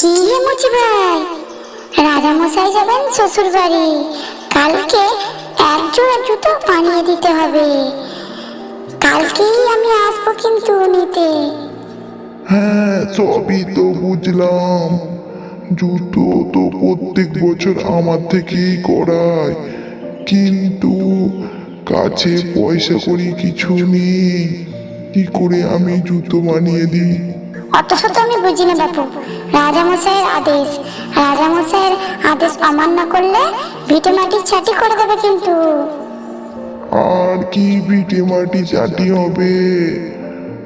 কি হে মুচি ভাই, রাজা মশাই যাবেন শ্বশুর বাড়ি। কালকে এক জোড়া জুতো বানিয়ে দিতে হবে। কালকেই আমি আসবো কিন্তু নিতে। হ্যাঁ, সবই তো বুঝলাম। জুতো তো প্রত্যেক বছর আমার থেকেই করায়, কিন্তু কাছে পয়সা করি কিছু নেই। কি করে আমি জুতো বানিয়ে দিই? অত শত আমি বুঝি না বাপু। রাজা মশাইয়ের আদেশ, রাজা মশাইয়ের আদেশ অমান্য করলে ভিটে মাটির ছাটি করে দেবে কিন্তু। আর কি ভিটে মাটি চাটি হবে?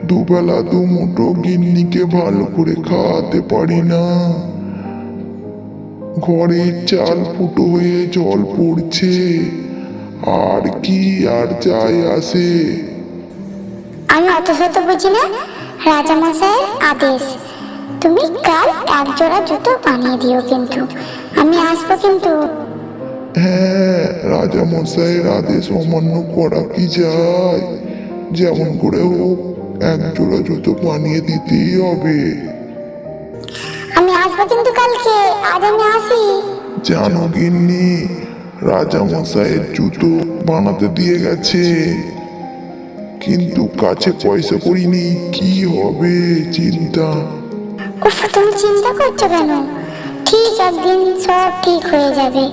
দুবেলা দু মুঠো গিন্নিকে ভালো করে খাওয়াতে পারি না। ঘরের চাল ফুটো হয়ে জল পড়ছে, আর কি আর যায় আসে? আমি অত শত বুঝি না। রাজা মশাইয়ের আদেশ, তুমি কাল এক জোড়া জুতো বানিয়ে দিও কিন্তু। আমি আসবো কিন্তু। হ্যাঁ, রাজা মশাইয়ের আদেশ অমান্য করা কি যায়? যেমন করে হোক এক জোড়া জুতো বানিয়ে দিতেই হবে। আমি আসবো কিন্তু কালকে। আজ আমি আসি। জানো গিন্নি, রাজা মশাইয়ের জুতো বানাতে দিয়ে গেছে, কিন্তু কাছে পয়সা করিনি। কি হবে চিন্তা। উফ, তুমি চিন্তা করছো কেন? ঠিক একদিন সব ঠিক হয়ে যাবে।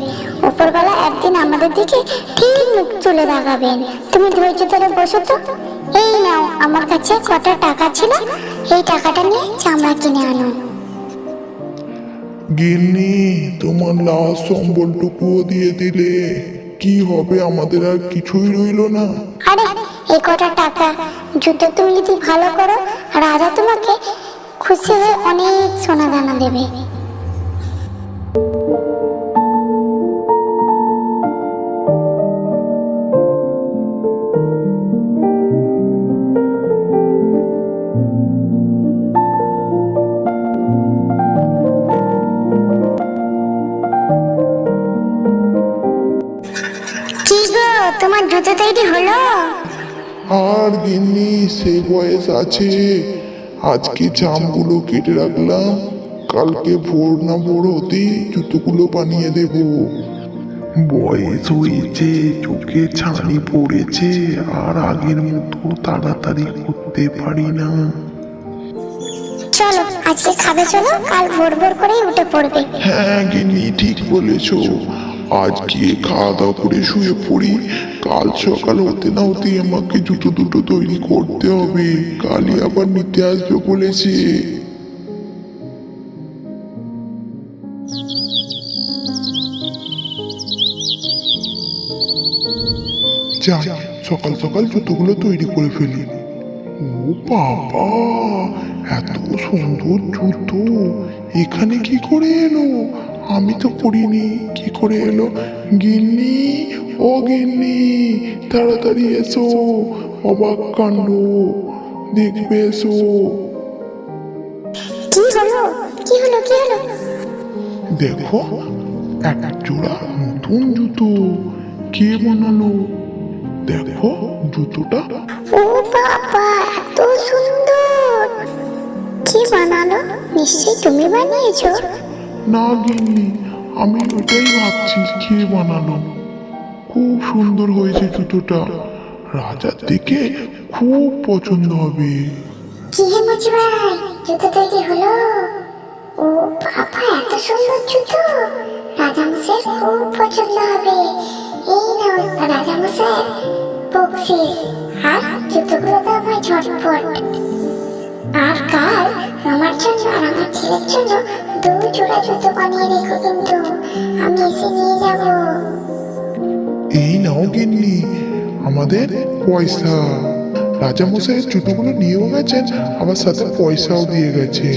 উপরবেলা একদিন আমাদের দিকে ঠিক মুখ তুলে দেখাবেন। তুমি ধৈর্য ধরে বসো তো। এই নাও, আমার কাছে কটা টাকা ছিল, এই টাকাটা নিয়ে চামড়া কিনে আনো। গিন্নি, তোমার লাশ সম্বলটুকুও দিয়ে দিলে, কি হবে? আমাদের আর কিছুই রইলো না। আরে, এই কটা টাকা জুতো তুমি যদি ভালো করো, রাজা তোমাকে খুশি হয়ে অনেক সোনা দানা দেবে। কি গো, তোমার জুতো তৈরি হলো? আর গিন্নি, সেই বয়স আছে। আজকে জামগুলো কেটে রাখলাম, কালকে ভোর না ভোর হতেই জুতোগুলো বানিয়ে দেব। বয়স হয়েছে, চোখে ছানি পড়েছে, আর আগের মতো তাড়াতাড়ি করতে পারি না। চলো, আজকে খাবে চলো, কাল ভোর ভোর করেই উঠে পড়বে। হ্যাঁ গিন্নি, ঠিক বলেছ। আজ গিয়ে খাওয়া দাওয়া করে শুয়ে পড়ি। কাল সকাল হতে না হতেই আমাকে জুতো দুটো তৈরি করতে হবে। কালই আবার নিতে আসবে বলেছে। যাই, সকাল সকাল জুতোগুলো তৈরি করে ফেলি। ও বাবা, এত সুন্দর জুতো এখানে কি করে এলো? আমি তো করিনি, কি করে এলো? গিন্নি, ও গিন্নি, তাড়াতাড়ি এসো, অবাক কাণ্ড দেখবে এসো। কি হলো, কি হলো, কি হলো? দেখো, এক জোড়া নতুন জুতো। কে বানালো? দেখো জুতোটা। ও বাবা, এত সুন্দর! কি বানালো? নিশ্চয়ই তুমি বানিয়েছো। না গিন্নি, আমি ওটাই ভাবছি, কে বানালো। খুব সুন্দর হয়েছে জুতোটা, রাজার দিকে খুব পছন্দ হবে। কি হে মুচি ভাই, জুতো তৈরি হলো? ও বাবা, এত সুন্দর জুতো! রাজামশাই খুব পছন্দ হবে। এই নাও রাজামশাই বকশিস, আর জুতোগুলো দাও ভাই ঝটপট। আর কাল আমার জন্য আর আমার ছেলের জন্য দু জোড়া জুতো বানিয়ে রেখো কিন্তু। আমি এসে নিয়ে যাব। এই নাও গিন্নি আমাদের পয়সা। রাজামশাইয়ের জুতোগুলো নিয়েও গেছেন, আবার সাথে পয়সাও দিয়ে গেছে।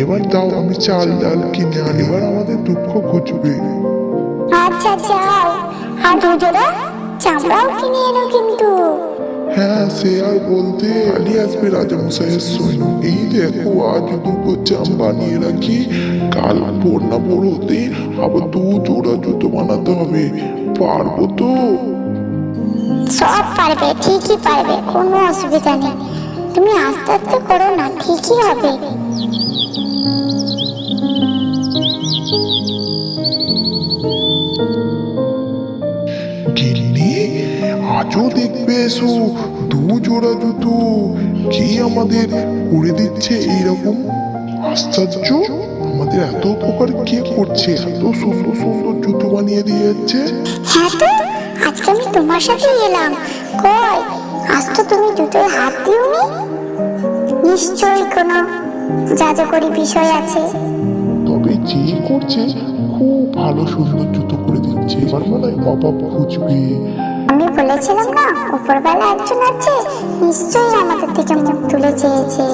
এবার দাও, আমি চাল ডাল কিনে আনি, এবার আমাদের দুঃখ ঘুচবে। আচ্ছা যাও, আর দু জোড়া চামড়াও কিনে এনো কিন্তু। হ্যাঁ, সে আর বলতে, কালই আসবে রাজামশাইয়ের সৈন্য। এই দেখো, আজ দুটো চাম বানিয়ে রাখি, কাল ভোর না ভোর হতে আবার দু জোড়া জুতো বানাতে হবে। পারবো তো? সব পারবে, ঠিকই পারবে, কোনো অসুবিধা নেই। তুমি আস্তে আস্তে করো না, ঠিকই হবে। আজও দেখবে এসো, দু জোড়া জুতো কি আমাদের করে দিচ্ছে এইরকম। আশ্চর্য, আমাদের এত উপকার কে করছে, এত সুন্দর সুন্দর জুতো বানিয়ে দিয়ে যাচ্ছে। হ্যাঁ তো, আজকে আমি তোমার সাথে এলাম। কই, আজ তো তুমি জুতোয় হাত দিওনি। নিশ্চয়ই কোনো জাদুকরি বিষয় আছে। তবে যে করছে খুব ভালো সুন্দর জুতো করে দিচ্ছে, এবার মনে হয় অভাব খুঁজবে। আমি বলেছিলাম না, উপরবেলা একজন আছে, নিশ্চয়ই আমাদের থেকে মুখ তুলে চেয়েছে।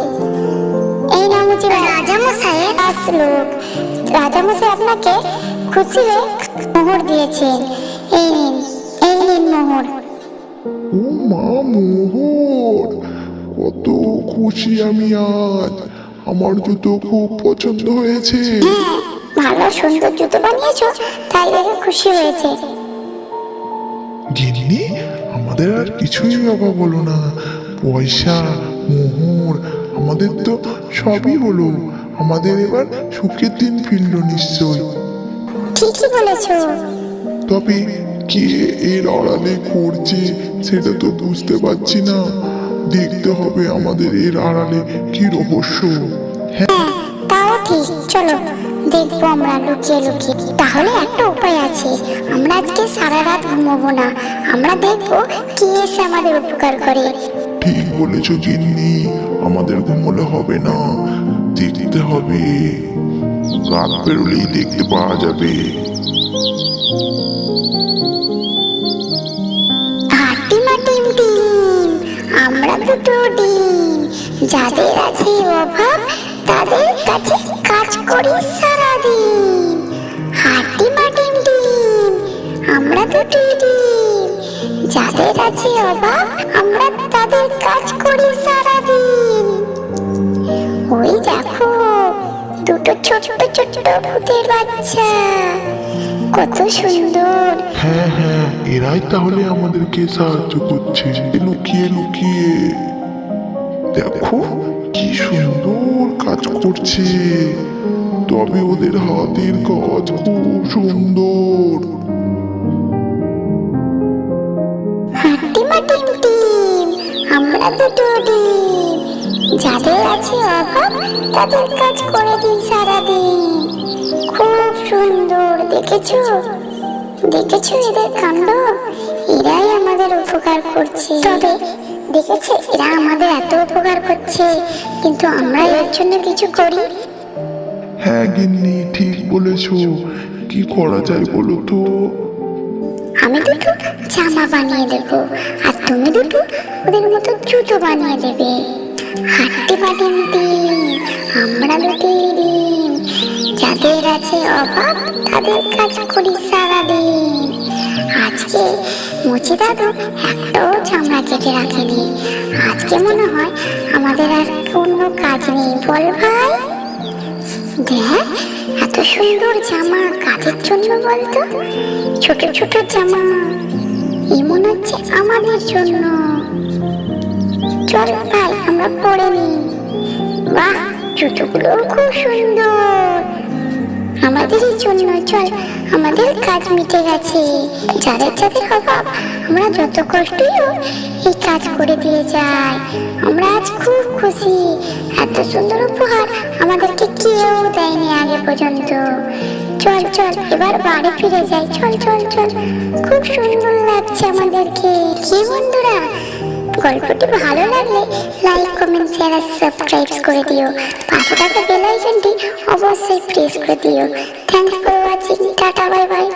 এই নামুচি রাজামশাইয়ের কাছ লোক। রাজামশাই আপনাকে খুশি হয়ে মোহর দিয়েছেন। এই নিন, এই নিন মোহর। ও মা মোহর, কত খুশি আমি আজ। আমার জুতো খুব পছন্দ হয়েছে। হ্যাঁ, ভালো সুন্দর জুতো বানিয়েছো, তাই দেখে খুশি হয়েছে। গিন্নি, আমাদের আর কিছুই অভাব হলো না। পয়সা, মোহর, আমাদের তো সবই হলো। আমাদের এবার সুখের দিন ফিরল নিশ্চয়। ঠিকই বলেছো। তবে কে এর আড়ালে করছে সেটা তো বুঝতে পারছি না। দেখতে হবে আমাদের এর আড়ালে কি রহস্য। হ্যাঁ, তাও ঠিক। চলো দেখবো আমরা লুকিয়ে লুকিয়ে। তাহলে একটা উপায় আছে, আমরা আজকে সারা রাত ঘুমোবো না। আমরা দেখবো কি এসে আমাদের উপকার করে। ঠিক বলেছ গিন্নি, আমাদের ঘুমোলে হবে না, দেখতে হবে। রাত বেরোলেই দেখতে পাওয়া যাবে। হাটিমা টিম টিম, আমরা দুটো ডিম, যাদের আছে অভাব তাদের কাছে কাজ করি সারাদিন। হাটিমা টিম টিম, আমরা দুটো ডিম, যাদের আছে অভাব আমরা তাদের কাজ করি সারাদিন। ওই দেখো, দুটো ছোট্ট ছোট্ট ভূতের বাচ্চা, কত সুন্দর। হ্যাঁ হ্যাঁ, এরাই তাহলে আমাদেরকে সাহায্য করছে লুকিয়ে লুকিয়ে। দেখো কি সুন্দর কাজ করছে। তবে ওদের হাতের কাজ খুব সুন্দর। হাটিমা টিম টিম, আমরা দুটো ডিম, যাদের আছে অভাব তাদের কাজ করে দিই সারাদিন। খুব সুন্দর, দেখেছো দেখেছো এদের কাণ্ড। এরাই আমাদের উপকার করছে। তবে দেখেছে, এরা আমাদের এত উপকার করছে, কিন্তু আমরা এর জন্য কিছু করি। হ্যাঁ গিন্নি, ঠিক বলেছ। কি করা যায় বলো তো? আমি দুটো জামা বানিয়ে দেবো, আর তুমি দুটো ওদের মতো জুতো বানিয়ে দেবে। হাঁটতে পারেন ডিম, আমরা দুটি ডিম, যাদের আছে অভাব তাদের কাজ করি সারাদিন। আজকে মুচি দাদু একটাও চামড়া কেটে রাখেনি। আজকে মনে হয় আমাদের আর কোনো কাজ নেই, বল ভাই? দেখ, এত সুন্দর জামা কাজের জন্য বলতো। ছোট ছোট জামা, এই মনে হচ্ছে আমাদের জন্য। চল ভাই, আমরা পরে নিই। বাহ, জুতোগুলো খুব সুন্দর, আমাদেরই জন্য। চল, আমাদের কাজ মিটে গেছে। যাদের যাদের অভাব আমরা যত কষ্টই হোক এই কাজ করে দিয়ে যাই। আমরা আজ খুব খুশি। এত সুন্দর উপহার আমাদেরকে কেউ দেয়নি আগে পর্যন্ত। চল চল, এবার বাড়ি ফিরে যাই। চল চল চল, খুব সুন্দর লাগছে আমাদেরকে। কি বন্ধুরা, গল্পটি ভালো লাগলে লাইক, কমেন্ট, শেয়ার আর সাবস্ক্রাইব করে দিও। পাশে থাকা বেল আইকনটি অবশ্যই প্রেস করে দিও। Thanks for watching. Tata, bye bye.